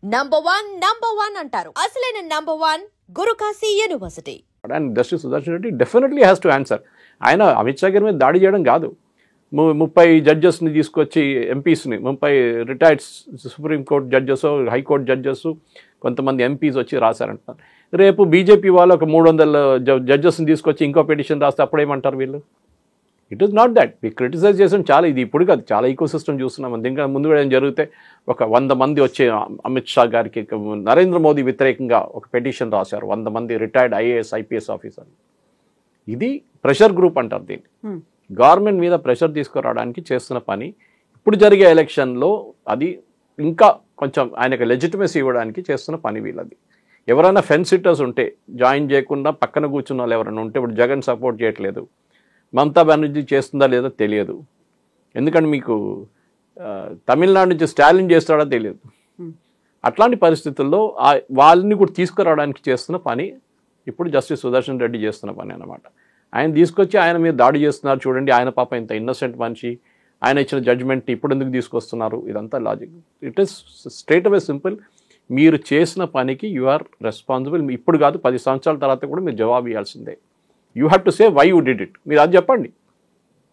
Number one అంటారు. అసలైన number one Guru Kashi university. And Justice Sudarshan Reddy definitely has to answer. ఆయన అమిత్ షా గారి మీద దాడి చేయడం కాదు, 30 జడ్జెస్ని తీసుకొచ్చి ఎంపీస్ని 30 retired supreme court judges, high court judges, కొంతమంది ఎంపీస్ వచ్చి రాశారంటారు. రేపు బీజేపీ వాళ్ళు ఒక 300 జడ్జెస్ని తీసుకొచ్చి ఇంకో పిటిషన్ రాస్తే అప్పుడేమంటారు వీళ్ళు? It is not that. we criticise చేసాం చాలా, ఇది ఇప్పుడు కాదు, చాలా ఈకో సిస్టమ్ చూస్తున్నాం. ఇంకా ముందు కూడా ఏం జరిగితే ఒక 100 మంది వచ్చి అమిత్ షా గారికి, నరేంద్ర మోదీ వ్యతిరేకంగా ఒక పిటిషన్ రాశారు 100 మంది రిటైర్డ్ ఐఏఎస్ ఐపీఎస్ ఆఫీసర్. ఇది ప్రెషర్ గ్రూప్ అంటారు దీన్ని. గవర్నమెంట్ మీద ప్రెషర్ తీసుకురావడానికి చేస్తున్న పని. ఇప్పుడు జరిగే ఎలక్షన్లో అది ఇంకా కొంచెం ఆయనకు లెజిటిమసీ ఇవ్వడానికి చేస్తున్న పని వీళ్ళది. ఎవరైనా ఫెన్స్ సిట్టర్స్ ఉంటే జాయిన్ చేయకుండా పక్కన కూర్చున్న వాళ్ళు ఎవరైనా ఉంటే, ఇప్పుడు జగన్ సపోర్ట్ చేయట్లేదు, మమతా బెనర్జీ చేస్తుందా లేదో తెలియదు, ఎందుకంటే మీకు తమిళనాడు నుంచి స్టాలిన్ చేస్తాడో తెలియదు. అట్లాంటి పరిస్థితుల్లో వాళ్ళని కూడా తీసుకురావడానికి చేస్తున్న పని ఇప్పుడు జస్టిస్ సుదర్శన్ రెడ్డి చేస్తున్న పని అన్నమాట. ఆయన తీసుకొచ్చి ఆయన మీద దాడి చేస్తున్నారు. చూడండి, ఆయన పాప ఇంత ఇన్నోసెంట్ మనిషి, ఆయన ఇచ్చిన జడ్జ్మెంట్ ఇప్పుడు ఎందుకు తీసుకొస్తున్నారు? ఇదంతా logic. It is straight away simple. మీరు చేసిన పనికి యు ఆర్ రెస్పాన్సిబుల్. ఇప్పుడు కాదు, 10 సంవత్సరాల తర్వాత కూడా మీరు జవాబు ఇవ్వాల్సిందే. You have to say why you did it. మీరు అది చెప్పండి,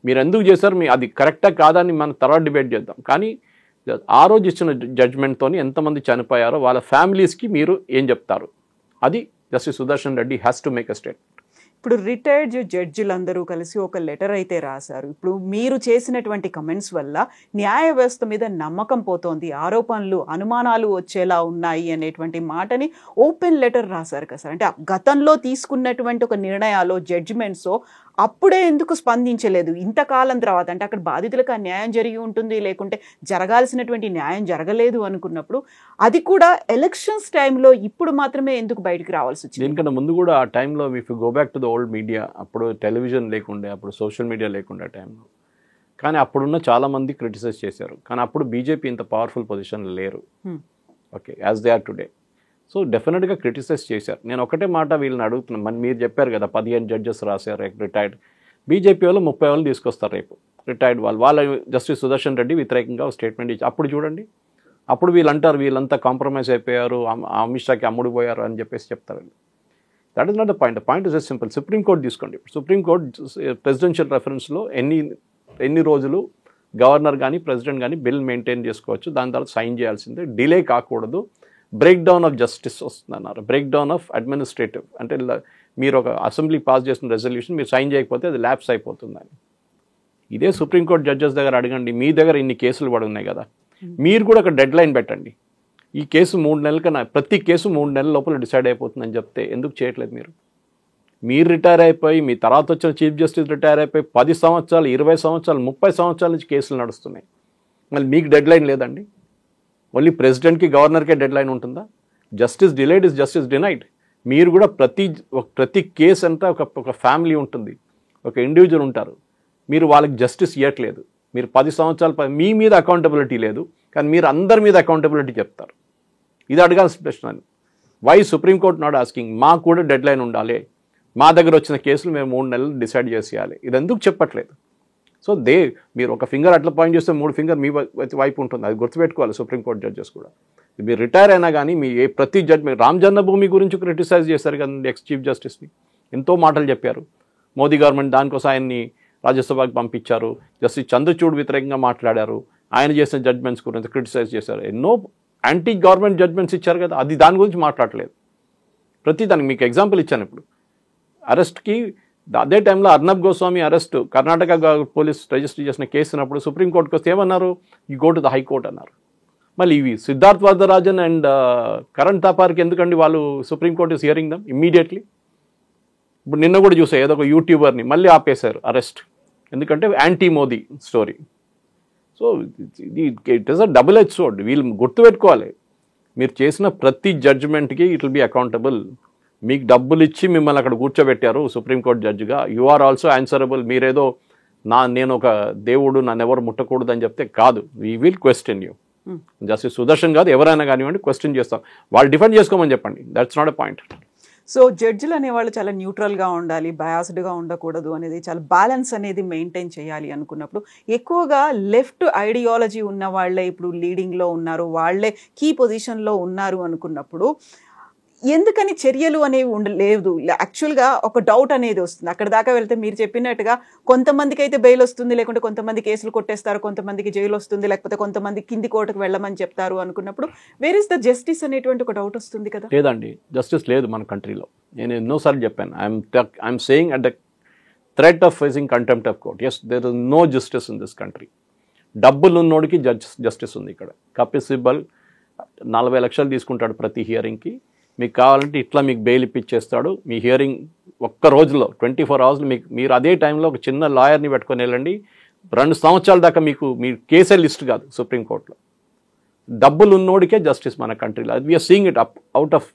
మీరు ఎందుకు చేశారు, మీ అది కరెక్టా కాదని మనం తర్వాత డిబేట్ చేద్దాం. కానీ ఆ రోజు ఇచ్చిన జడ్జ్మెంట్తో ఎంతమంది చనిపోయారో వాళ్ళ ఫ్యామిలీస్కి మీరు ఏం చెప్తారు? అది justice Sudarshan Reddy has to make a statement. ఇప్పుడు రిటైర్డ్ జడ్జిలందరూ కలిసి ఒక లెటర్ అయితే రాశారు. ఇప్పుడు మీరు చేసినటువంటి కమెంట్స్ వల్ల న్యాయ వ్యవస్థ మీద నమ్మకం పోతోంది, ఆరోపణలు అనుమానాలు వచ్చేలా ఉన్నాయి అనేటువంటి మాటని ఓపెన్ లెటర్ రాశారు కదా సార్. అంటే గతంలో తీసుకున్నటువంటి ఒక నిర్ణయాలు, జడ్జిమెంట్స్ అప్పుడే ఎందుకు స్పందించలేదు ఇంతకాలం తర్వాత? అంటే అక్కడ బాధితులకు ఆ న్యాయం జరిగి ఉంటుంది, లేకుంటే జరగాల్సినటువంటి న్యాయం జరగలేదు అనుకున్నప్పుడు అది కూడా ఎలక్షన్స్ టైంలో ఇప్పుడు మాత్రమే ఎందుకు బయటకు రావాల్సి వచ్చింది? దీనికన్నా ముందు కూడా ఆ టైంలో if you go back to the old media, అప్పుడు టెలివిజన్ లేకుండే, అప్పుడు సోషల్ మీడియా లేకుండే టైంలో, కానీ అప్పుడున్న చాలామంది క్రిటిసైజ్ చేశారు. కానీ అప్పుడు బీజేపీ ఇంత పవర్ఫుల్ పొజిషన్లో లేరు, okay, as they are today. So డెఫినెట్గా క్రిటిసైజ్ చేశారు. నేను ఒకటే మాట వీళ్ళని అడుగుతున్నాను, మరి మీరు చెప్పారు కదా 15 జడ్జెస్ రాశారు రిటైర్డ్. బీజేపీ వాళ్ళు 30 వాళ్ళు తీసుకొస్తారు రేపు రిటైర్డ్ వాళ్ళ జస్టిస్ సుదర్శన్ రెడ్డి వ్యతిరేకంగా స్టేట్మెంట్ ఇచ్చి, అప్పుడు చూడండి, అప్పుడు వీళ్ళు అంటారు వీళ్ళంతా కాంప్రమైజ్ అయిపోయారు, అమిత్ షాకి అమ్ముడు పోయారు అని చెప్పేసి చెప్తారు. That is not the point. The point is simple. Supreme court తీసుకోండి. సుప్రీంకోర్టు ప్రెసిడెన్షియల్ రెఫరెన్స్లో ఎన్ని రోజులు గవర్నర్ కానీ ప్రెసిడెంట్ కానీ బిల్ మెయింటైన్ చేసుకోవచ్చు, దాని తర్వాత సైన్ చేయాల్సిందే, డిలే కాకూడదు. బ్రేక్ డౌన్ ఆఫ్ జస్టిస్ వస్తుందన్నారు, బ్రేక్ డౌన్ ఆఫ్ అడ్మినిస్ట్రేటివ్, అంటే మీరు ఒక అసెంబ్లీ పాస్ చేసిన రెజల్యూషన్ మీరు సైన్ చేయకపోతే అది ల్యాప్స్ అయిపోతుందని. ఇదే సుప్రీంకోర్టు జడ్జెస్ దగ్గర అడగండి, మీ దగ్గర ఇన్ని కేసులు పడి ఉన్నాయి కదా, మీరు కూడా ఒక డెడ్ లైన్ పెట్టండి, ఈ కేసు 3 నెలల కన్నా, ప్రతి కేసు 3 నెలల లోపల డిసైడ్ అయిపోతుందని చెప్తే ఎందుకు చేయట్లేదు? మీరు రిటైర్ అయిపోయి, మీ తర్వాత వచ్చిన చీఫ్ జస్టిస్ రిటైర్ అయిపోయి 10 సంవత్సరాలు 20 సంవత్సరాలు 30 సంవత్సరాల నుంచి కేసులు నడుస్తున్నాయి, మళ్ళీ మీకు డెడ్ లైన్ లేదండి? ఓన్లీ ప్రెసిడెంట్కి గవర్నర్కే డెడ్ లైన్ ఉంటుందా? Justice delayed is justice denied. మీరు కూడా ప్రతి కేసు అంతా ఒక ఫ్యామిలీ ఉంటుంది, ఒక ఇండివిజువల్ ఉంటారు, మీరు వాళ్ళకి జస్టిస్ ఇవ్వట్లేదు. మీరు 10 సంవత్సరాలు మీ మీద అకౌంటబిలిటీ లేదు, కానీ మీరు అందరి మీద అకౌంటబిలిటీ చెప్తారు. ఇది అడగాల్సిన ప్రశ్న. వై సుప్రీంకోర్టు నాట్ ఆస్కింగ్, మాకు కూడా డెడ్ లైన్ ఉండాలి, మా దగ్గర వచ్చిన కేసులు మేము 3 నెలలు డిసైడ్ చేసేయాలి, ఇది ఎందుకు చెప్పట్లేదు? సో మీరు ఒక ఫింగర్ అట్లా పాయింట్ చేస్తే 3 ఫింగర్ మీ వైపు ఉంటుంది, అది గుర్తుపెట్టుకోవాలి సుప్రీంకోర్టు జడ్జెస్ కూడా. మీరు రిటైర్ అయినా కానీ మీ ప్రతి జడ్జ్, రామ్ జన్మభూమి గురించి క్రిటిసైజ్ చేశారు కదండి ఎక్స్ చీఫ్ జస్టిస్ని, ఎంతో మాటలు చెప్పారు. మోదీ గవర్నమెంట్ దానికోసం ఆయన్ని రాజ్యసభకి పంపించారు, జస్టిస్ చంద్రచూడ్ వ్యతిరేకంగా మాట్లాడారు, ఆయన చేసిన జడ్జ్మెంట్స్ గురించి క్రిటిసైజ్ చేశారు, ఎన్నో యాంటీ గవర్నమెంట్ జడ్జ్మెంట్స్ ఇచ్చారు కదా, అది దాని గురించి మాట్లాడలేదు. దానికి మీకు ఎగ్జాంపుల్ ఇచ్చాను. ఇప్పుడు అరెస్ట్కి అదే టైంలో Arnab Goswami arrest Karnataka police register చేసిన కేసు ఉన్నప్పుడు సుప్రీంకోర్టుకి వస్తే ఏమన్నారు? You go to the high court అన్నారు. మళ్ళీ ఇవి సిద్ధార్థ్ వరదరాజన్ అండ్ కరణ్ థాపార్కి ఎందుకండి వాళ్ళు supreme court is hearing them immediately? ఇప్పుడు నిన్న కూడా చూసా, ఏదో ఒక యూట్యూబర్ని మళ్ళీ ఆపేశారు అరెస్ట్, ఎందుకంటే anti Modi story. So it is a double edge sword. వీళ్ళు గుర్తుపెట్టుకోవాలి, మీరు చేసిన ప్రతి జడ్జ్మెంట్కి ఇట్ విల్ బి అకౌంటబుల్. మీకు డబ్బులు ఇచ్చి మిమ్మల్ని అక్కడ కూర్చోబెట్టారు సుప్రీంకోర్టు జడ్జిగా, యు ఆర్ ఆల్సో ఆన్సరబుల్. మీరేదో నేను ఒక దేవుడు, నన్ను ఎవరు ముట్టకూడదు అని చెప్తే కాదు, we will question you. Justice Sudarshan కాదు, ఎవరైనా కానివ్వండి క్వశ్చన్ చేస్తాం. వాళ్ళు డిఫెండ్ చేసుకోమని చెప్పండి, that's not a point. So జడ్జిలు అనేవాళ్ళు చాలా న్యూట్రల్గా ఉండాలి, బయాస్డ్గా ఉండకూడదు అనేది, చాలా బ్యాలెన్స్ అనేది మెయింటైన్ చేయాలి అనుకున్నప్పుడు ఎక్కువగా లెఫ్ట్ ఐడియాలజీ ఉన్న వాళ్ళే ఇప్పుడు లీడింగ్లో ఉన్నారు, వాళ్ళే కీ పొజిషన్లో ఉన్నారు అనుకున్నప్పుడు ఎందుకని చర్యలు అనేవి ఉండలేదు? యాక్చువల్గా ఒక డౌట్ అనేది వస్తుంది. అక్కడ దాకా వెళ్తే మీరు చెప్పినట్టుగా కొంతమందికి అయితే బెయిల్ వస్తుంది, లేకుంటే కొంతమంది కేసులు కొట్టేస్తారు, కొంతమందికి జైలు వస్తుంది, లేకపోతే కొంతమంది కింది కోర్టుకు వెళ్ళమని చెప్తారు అనుకున్నప్పుడు వేర్ ఇస్ ద జస్టిస్ అనేటువంటి ఒక డౌట్ వస్తుంది కదా. లేదండి, జస్టిస్ లేదు మన కంట్రీలో. నేను ఎన్నోసార్లు చెప్పాను, I'm saying at the threat of facing contempt of court, yes there is no justice in this country. డబ్బులు ఉన్నోడికి జస్టిస్ ఉంది ఇక్కడ. కపిల్ సిబ్బల్ 40 లక్షలు తీసుకుంటాడు ప్రతి హియరింగ్కి. మీకు కావాలంటే ఇట్లా మీకు బెయిల్ ఇప్పించేస్తాడు. మీ హియరింగ్ ఒక్క రోజులో 24 అవర్స్లో మీరు అదే టైంలో ఒక చిన్న లాయర్ని పెట్టుకొని వెళ్ళండి, 2 సంవత్సరాల దాకా మీ కేసే లిస్ట్ కాదు సుప్రీంకోర్టులో. డబ్బులు ఉన్నోడికే జస్టిస్ మన కంట్రీలో. అది we are seeing it out of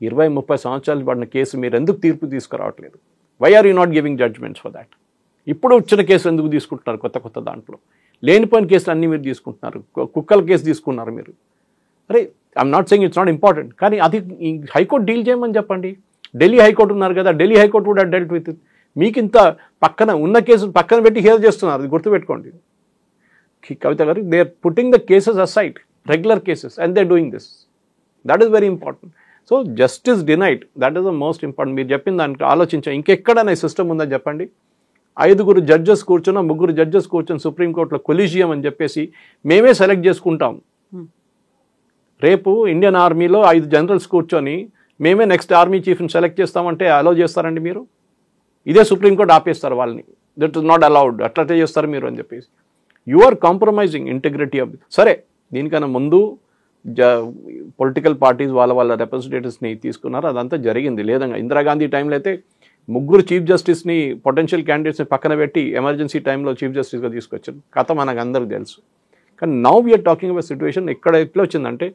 20-30 సంవత్సరాలు పడిన కేసు మీరు ఎందుకు తీర్పు తీసుకురావట్లేదు? Why are you not giving judgements for that? ఇప్పుడు వచ్చిన కేసు ఎందుకు తీసుకుంటున్నారు? కొత్త దాంట్లో లేనిపోయిన కేసులు అన్నీ మీరు తీసుకుంటున్నారు. కుక్కల కేసు తీసుకున్నారు మీరు. అరే, I'm not saying it's not important, కానీ అది హైకోర్టు డీల్ చేయమని చెప్పండి. ఢిల్లీ హైకోర్టు ఉన్నారు కదా, ఢిల్లీ హైకోర్టు కూడా డెల్ట్ విత్. మీకు ఇంత పక్కన ఉన్న కేసులు పక్కన పెట్టి హియర్ చేస్తున్నారు, అది గుర్తుపెట్టుకోండి కవిత గారు. They are putting the cases aside, regular cases, and they doing this. That is very important. So justice denied, that is the most important. మీరు చెప్పిన దానికి ఆలోచించాం, ఇంకెక్కడైనా సిస్టమ్ ఉందని చెప్పండి. 5 జడ్జెస్ కూర్చున్నా, 3 జడ్జెస్ కూర్చొని సుప్రీంకోర్టులో కొలీజియం అని చెప్పేసి మేమే సెలెక్ట్ చేసుకుంటాం. రేపు ఇండియన్ ఆర్మీలో 5 జనరల్స్ కూర్చొని మేమే నెక్స్ట్ ఆర్మీ చీఫ్ని సెలెక్ట్ చేస్తామంటే అలౌ చేస్తారండి మీరు? ఇదే సుప్రీంకోర్టు ఆపేస్తారు వాళ్ళని. దట్ ఇస్ నాట్ అలౌడ్, అట్లా చేస్తారు మీరు అని చెప్పేసి. You are compromising integrity of. సరే, దీనికన్నా ముందు పొలిటికల్ పార్టీస్ వాళ్ళ రిప్రజెంటేటివ్స్ని తీసుకున్నారు, అదంతా జరిగింది. లేదంగా ఇందిరాగాంధీ టైంలో అయితే 3 చీఫ్ జస్టిస్ని పొటెన్షియల్ క్యాండిడేట్స్ని పక్కన పెట్టి ఎమర్జెన్సీ టైంలో చీఫ్ జస్టిస్గా తీసుకొచ్చారు. కథ మనకు అందరికి తెలుసు. కానీ now we are talking about situation ఎక్కడ ఎట్లా వచ్చిందంటే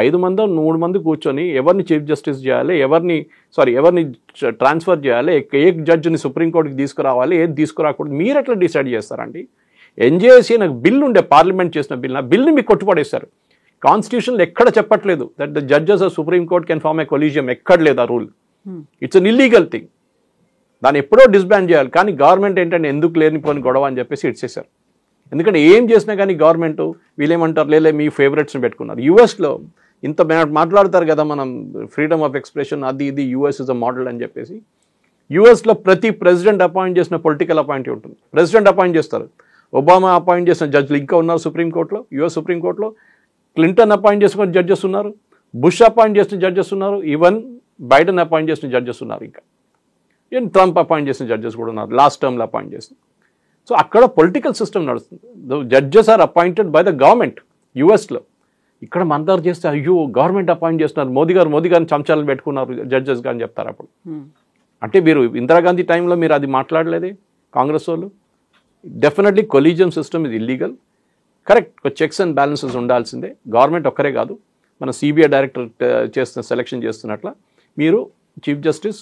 5 మందో 3 మంది కూర్చొని ఎవరిని చీఫ్ జస్టిస్ చేయాలి, ఎవరిని ట్రాన్స్ఫర్ చేయాలి, ఏ జడ్జిని సుప్రీంకోర్టుకి తీసుకురావాలి, ఏది తీసుకురాకూడదు మీరు ఎట్లా డిసైడ్ చేస్తారండి? ఎన్జేఎస్సీ నాకు బిల్ ఉండే, పార్లమెంట్ చేసిన బిల్, ఆ బిల్ని మీకు కొట్టుపడేస్తారు. కాన్స్టిట్యూషన్లో ఎక్కడ చెప్పట్లేదు that the judges of supreme court can form a collegium. ఎక్కడ లేదు ఆ rule. It's an illegal thing. దాన్ని ఎప్పుడో డిస్బ్యాన్ చేయాలి. కానీ గవర్నమెంట్ ఏంటంటే ఎందుకు లేనిపోని గొడవ అని చెప్పేసి ఇచ్చేసారు. ఎందుకంటే ఏం చేసినా కానీ గవర్నమెంట్ వీళ్ళేమంటారు, లేలే మీ ఫేవరెట్స్ని పెట్టుకున్నారు. యూఎస్లో ఇంత మాట్లాడతారు కదా మనం, ఫ్రీడమ్ ఆఫ్ ఎక్స్ప్రెషన్, అది ఇది, యూఎస్ ఇస్ అ మోడల్ అని చెప్పేసి. యూఎస్లో ప్రతి ప్రెసిడెంట్ అపాయింట్ చేసిన పొలిటికల్ అపాయింట్ ఉంటుంది. ప్రెసిడెంట్ అపాయింట్ చేస్తారు. ఒబామా అపాయింట్ చేసిన జడ్జిలు ఇంకా ఉన్నారు సుప్రీంకోర్టులో, యూఎస్ సుప్రీంకోర్టులో. క్లింటన్ అపాయింట్ చేసుకున్న జడ్జెస్ ఉన్నారు, బుష్ అపాయింట్ చేసిన జడ్జెస్ ఉన్నారు, ఈవెన్ బైడెన్ అపాయింట్ చేసిన జడ్జెస్ ఉన్నారు, ఇంకా ఈవెన్ ట్రంప్ అపాయింట్ చేసిన జడ్జెస్ కూడా ఉన్నారు లాస్ట్ టర్మ్లో అపాయింట్ చేసిన. సో అక్కడ పొలిటికల్ సిస్టమ్ నడుస్తుంది. Judges are appointed by the government యూఎస్లో. ఇక్కడ మన దగ్గర చేస్తే అయ్యో గవర్నమెంట్ అపాయింట్ చేస్తున్నారు, మోదీ గారిని చంచాలను పెట్టుకున్నారు జడ్జెస్గా అని చెప్తారు. అప్పుడు అంటే మీరు ఇందిరాగాంధీ టైంలో మీరు అది మాట్లాడలేదే కాంగ్రెస్ వాళ్ళు. డెఫినెట్లీ కొలీజియం సిస్టమ్ ఇది illegal. Correct, checks and balances ఉండాల్సిందే. గవర్నమెంట్ ఒక్కరే కాదు, మన సిబిఐ డైరెక్టర్ సెలెక్షన్ చేస్తున్నట్ల మీరు chief justice,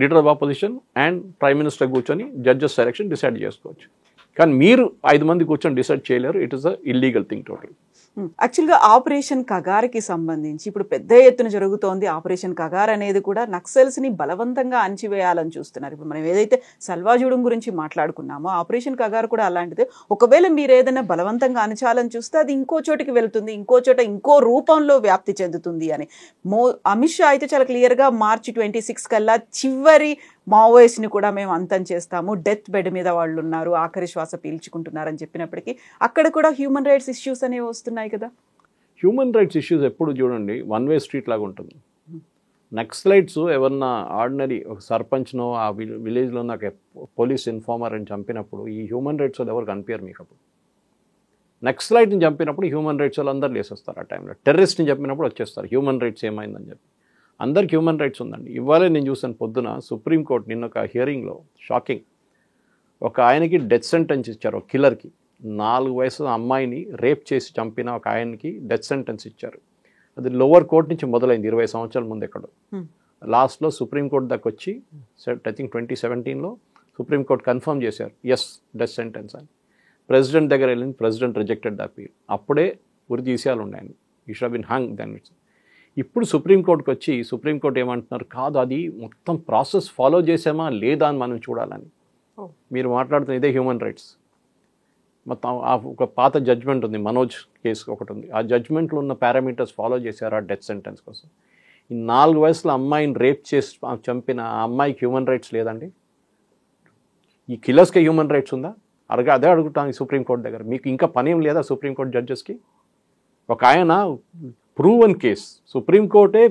leader of opposition and prime minister కూర్చొని జడ్జెస్ సెలెక్షన్ డిసైడ్ చేసుకోవచ్చు. కానీ మీరు 5 మంది కూర్చొని డిసైడ్ చేయలేరు. It is a illegal thing total. యాక్చువల్గా ఆపరేషన్ కగార్కి సంబంధించి ఇప్పుడు పెద్ద ఎత్తున జరుగుతోంది. ఆపరేషన్ కగార్ అనేది కూడా నక్సల్స్ని బలవంతంగా అణచివేయాలని చూస్తున్నారు. ఇప్పుడు మనం ఏదైతే సల్వాజూడం గురించి మాట్లాడుకున్నామో ఆపరేషన్ కగార్ కూడా అలాంటిదే. ఒకవేళ మీరు ఏదైనా బలవంతంగా అణచాలని చూస్తే అది ఇంకో చోటికి వెళ్తుంది, ఇంకో చోట ఇంకో రూపంలో వ్యాప్తి చెందుతుంది అని అమిత్ షా అయితే చాలా క్లియర్గా March 26 కల్లా చివరి మావోయిస్ట్ని కూడా మేము అంతం చేస్తాము, డెత్ బెడ్ మీద వాళ్ళు ఉన్నారు, ఆఖరి శ్వాస పీల్చుకుంటున్నారని చెప్పినప్పటికీ అక్కడ కూడా హ్యూమన్ రైట్స్ ఇష్యూస్ అనేవి వస్తున్నాయి కదా. హ్యూమన్ రైట్స్ ఇష్యూస్ ఎప్పుడు చూడండి వన్ వే స్ట్రీట్ లాగా ఉంటుంది. నక్సలైట్స్ ఎవరన్నా ఆర్డినరీ ఒక సర్పంచ్నో ఆ విలేజ్లో నాకు పోలీస్ ఇన్ఫార్మర్ అని చంపినప్పుడు ఈ హ్యూమన్ రైట్స్ వాళ్ళు ఎవరు కనిపించారు మీకు. అప్పుడు నక్సలైట్ని చంపినప్పుడు హ్యూమన్ రైట్స్ వాళ్ళు అందరు లేసేస్తారు. ఆ టైంలో టెర్రరిస్ట్ని చంపినప్పుడు వచ్చేస్తారు హ్యూమన్ రైట్స్ ఏమైందని చెప్పి. అందరికి హ్యూమన్ రైట్స్ ఉందండి. ఇవాళే నేను చూసాను పొద్దున సుప్రీంకోర్టు నిన్న ఒక హియరింగ్లో షాకింగ్, ఒక ఆయనకి డెత్ సెంటెన్స్ ఇచ్చారు. ఒక కిల్లర్కి 4 వయసు అమ్మాయిని రేప్ చేసి చంపిన ఒక ఆయనకి డెత్ సెంటెన్స్ ఇచ్చారు. అది లోవర్ కోర్ట్ నుంచి మొదలైంది 20 సంవత్సరాల ముందు ఎక్కడో. లాస్ట్లో సుప్రీంకోర్టు దాకా వచ్చి ఐ థింక్ 2017లో సుప్రీంకోర్టు కన్ఫర్మ్ చేశారు ఎస్ డెత్ సెంటెన్స్ అని. ప్రెసిడెంట్ దగ్గర వెళ్ళింది, ప్రెసిడెంట్ రిజెక్టెడ్ ద అపీల్. అప్పుడే ఉరి తీసేయాలి ఉండే ఆయన, ఈ should have been hung then. ఇప్పుడు సుప్రీంకోర్టుకి వచ్చి సుప్రీంకోర్టు ఏమంటున్నారు, కాదు అది మొత్తం ప్రాసెస్ ఫాలో చేసామా లేదా అని మనం చూడాలని. మీరు మాట్లాడుతున్న ఇదే హ్యూమన్ రైట్స్. మొత్తం ఒక పాత జడ్జ్మెంట్ ఉంది, మనోజ్ కేసు ఒకటి ఉంది. ఆ జడ్జ్మెంట్లో ఉన్న పారామీటర్స్ ఫాలో చేశారు ఆ డెత్ సెంటెన్స్ కోసం. ఈ 4 వయసుల అమ్మాయిని రేప్ చేసి చంపిన ఆ అమ్మాయికి హ్యూమన్ రైట్స్ లేదండి. ఈ కిల్లర్స్కి హ్యూమన్ రైట్స్ ఉందా? అదే అడుగుతాను ఈ సుప్రీంకోర్టు దగ్గర. మీకు ఇంకా పనేం లేదా సుప్రీంకోర్టు జడ్జెస్కి? ఒక ఆయన ప్రూవన్ కేస్ సుప్రీంకోర్టే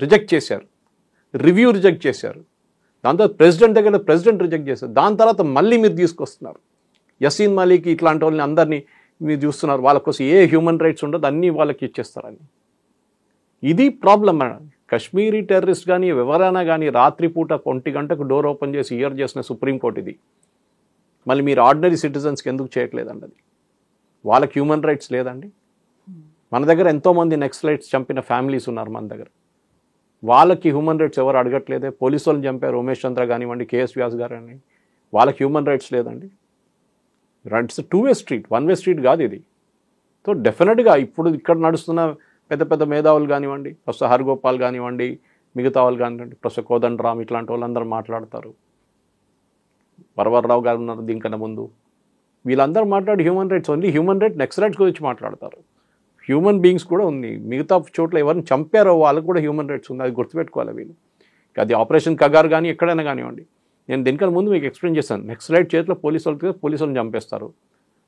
రిజెక్ట్ చేశారు, రివ్యూ రిజెక్ట్ చేశారు. దాని తర్వాత ప్రెసిడెంట్ దగ్గర ప్రెసిడెంట్ రిజెక్ట్ చేశారు. దాని తర్వాత మళ్ళీ మీరు తీసుకొస్తున్నారు యసీన్ మలిక్ ఇట్లాంటి వాళ్ళని అందరినీ మీరు చూస్తున్నారు. వాళ్ళ కోసం ఏ హ్యూమన్ రైట్స్ ఉండదు, అన్నీ వాళ్ళకి ఇచ్చేస్తారని. ఇది ప్రాబ్లం. కశ్మీరీ టెర్రరిస్ట్ కానీ ఎవరైనా కానీ రాత్రిపూట 1 గంటకు డోర్ ఓపెన్ చేసి ఇయర్ చేసిన సుప్రీంకోర్టు ఇది. మళ్ళీ మీరు ఆర్డినరీ సిటిజన్స్కి ఎందుకు చేయట్లేదండి? అది వాళ్ళకి హ్యూమన్ రైట్స్ లేదండి. మన దగ్గర ఎంతోమంది నక్సలైట్స్ చంపిన ఫ్యామిలీస్ ఉన్నారు మన దగ్గర. వాళ్ళకి హ్యూమన్ రైట్స్ ఎవరు అడగట్లేదే. పోలీసు వాళ్ళని చంపారు, ఉమేష్ చంద్ర కానివ్వండి, కేఎస్ వ్యాస్ గారు అని. వాళ్ళకి హ్యూమన్ రైట్స్ లేదండి. It's 2-way street, 1-way street కాదు ఇది. సో డెఫినెట్గా ఇప్పుడు ఇక్కడ నడుస్తున్న పెద్ద పెద్ద మేధావులు కానివ్వండి, ప్రొఫెసర్ హర్గోపాల్ కానివ్వండి, మిగతా వాళ్ళు కానివ్వండి, ప్రొఫెసర్ కోదండరామ్ ఇట్లాంటి వాళ్ళందరూ మాట్లాడతారు. వరవరరావు గారు ఉన్నారు దీనికన్నా ముందు. వీళ్ళందరూ మాట్లాడి human rights, only human right next rights గురించి మాట్లాడతారు. హ్యూమన్ బీయింగ్స్ కూడా ఉంది. మిగతా చోట్ల ఎవరిని చంపారో వాళ్ళకు కూడా హ్యూమన్ రైట్స్ ఉంది. అది గుర్తుపెట్టుకోవాలి వీళ్ళు. అది ఆపరేషన్ కగార్ కానీ ఎక్కడైనా కానివ్వండి. నేను దీనికన్నా ముందు మీకు ఎక్స్ప్లెయిన్ చేశాను. నెక్స్ట్ రైట్ చేతిలో పోలీసు వాళ్ళని చంపేస్తారు,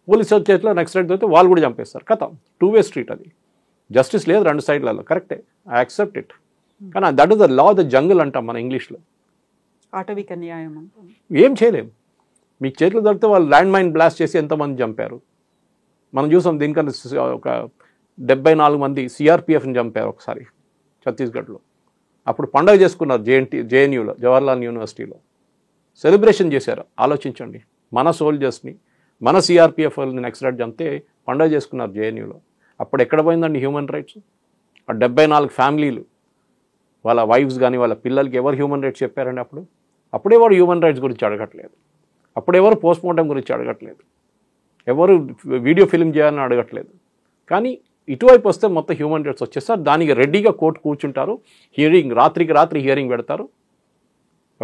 పోలీసు వాళ్ళ చేతిలో నెక్స్ట్ రైట్ అయితే వాళ్ళు కూడా చంపేస్తారు. కథ 2-way స్ట్రీట్. అది జస్టిస్ లేదు 2 సైడ్లలో. కరెక్టే, ఐ యాక్సెప్ట్ ఇట్. కానీ that is the law of the jungle అంటాం మన ఇంగ్లీష్లో. ఆటవిక న్యాయం. ఏం చేయలేం. మీకు చేతిలో దొరికితే వాళ్ళు ల్యాండ్ మైన్ బ్లాస్ట్ చేసి ఎంతమంది చంపారు మనం చూసాం. దీనికన్నా ఒక 74 మంది సిఆర్పిఎఫ్ని చంపారు ఒకసారి ఛత్తీస్గఢ్లో. అప్పుడు పండగ చేసుకున్నారు జేఎన్యూలో, జవహర్లాల్ యూనివర్సిటీలో సెలబ్రేషన్ చేశారు. ఆలోచించండి, మన సోల్జర్స్ని, మన సిఆర్పిఎఫ్ వాళ్ళని నెక్స్ట్ రైట్ చంపితే పండగ చేసుకున్నారు జేఎన్యూలో. అప్పుడు ఎక్కడ పోయిందండి హ్యూమన్ రైట్స్? ఆ 74 ఫ్యామిలీలు, వాళ్ళ వైఫ్స్ కానీ వాళ్ళ పిల్లలకి ఎవరు హ్యూమన్ రైట్స్ చెప్పారండి? అప్పుడెవరు హ్యూమన్ రైట్స్ గురించి అడగట్లేదు. అప్పుడెవరు పోస్ట్మార్టం గురించి అడగట్లేదు. ఎవరు వీడియో ఫిల్మ్ చేయాలని అడగట్లేదు. కానీ ఇటువైపు వస్తే మొత్తం హ్యూమన్ రైట్స్ వచ్చేస్తారు. దానికి రెడీగా కోర్టు కూర్చుంటారు, హియరింగ్ రాత్రికి రాత్రి హియరింగ్ పెడతారు.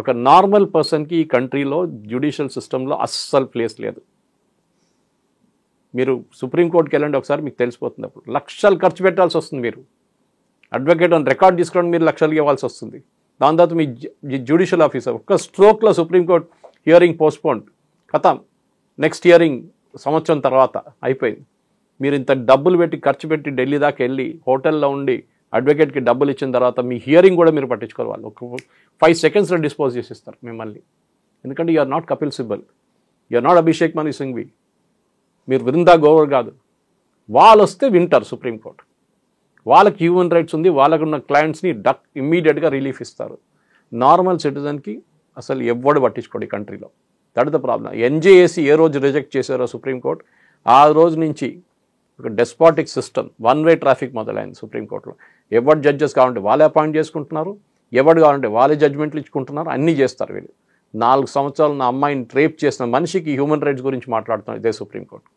ఒక నార్మల్ పర్సన్కి ఈ కంట్రీలో జ్యుడిషియల్ సిస్టంలో అస్సలు ప్లేస్ లేదు. మీరు సుప్రీంకోర్టుకి వెళ్ళండి ఒకసారి, మీకు తెలిసిపోతుంది. అప్పుడు లక్షలు ఖర్చు పెట్టాల్సి వస్తుంది. మీరు అడ్వకేట్ అని రికార్డ్ తీసుకోవడం మీరు లక్షలు ఇవ్వాల్సి వస్తుంది. దాని తర్వాత మీ జ్యుడిషియల్ ఆఫీసర్ ఒక్క స్ట్రోక్లో సుప్రీంకోర్టు హియరింగ్ పోస్ట్పోన్, ఖతం, నెక్స్ట్ హియరింగ్ సంవత్సరం తర్వాత అయిపోయింది. మీరు ఇంత డబ్బులు పెట్టి ఖర్చు పెట్టి ఢిల్లీ దాకా వెళ్ళి హోటల్లో ఉండి అడ్వకేట్కి డబ్బులు ఇచ్చిన తర్వాత మీ హియరింగ్ కూడా మీరు పట్టించుకోవాలి. వాళ్ళు ఒక 5 సెకండ్స్లో డిస్పోజ్ చేసిస్తారు మిమ్మల్ని. ఎందుకంటే you are not Kapil Sibal, you are not Abhishek Manu Singhvi, మీరు వృందా గోవర్ కాదు. వాళ్ళు వస్తే వింటారు సుప్రీంకోర్టు. వాళ్ళకి హ్యూమన్ రైట్స్ ఉంది, వాళ్ళకున్న క్లయింట్స్ని ఇమ్మీడియట్గా రిలీఫ్ ఇస్తారు. నార్మల్ సిటిజన్కి అసలు ఎవ్వడు పట్టించుకోడు ఈ కంట్రీలో. That is the problem. NJAC ఏ రోజు రిజెక్ట్ చేశారో సుప్రీంకోర్టు, ఆ రోజు నుంచి ఒక డెస్పాటిక్ సిస్టమ్, 1-way ట్రాఫిక్ మొదలైంది సుప్రీంకోర్టులో. ఎవరు జడ్జెస్ కావాలంటే వాళ్ళే అపాయింట్ చేసుకుంటున్నారు, ఎవరు కావాలంటే వాళ్ళే జడ్జ్మెంట్లు ఇచ్చుకుంటున్నారు, అన్నీ చేస్తారు వీళ్ళు. 4 సంవత్సరాలు నా అమ్మాయిని రేప్ చేసిన మనిషికి హ్యూమన్ రైట్స్ గురించి మాట్లాడుతున్నారు ఇదే సుప్రీంకోర్టు.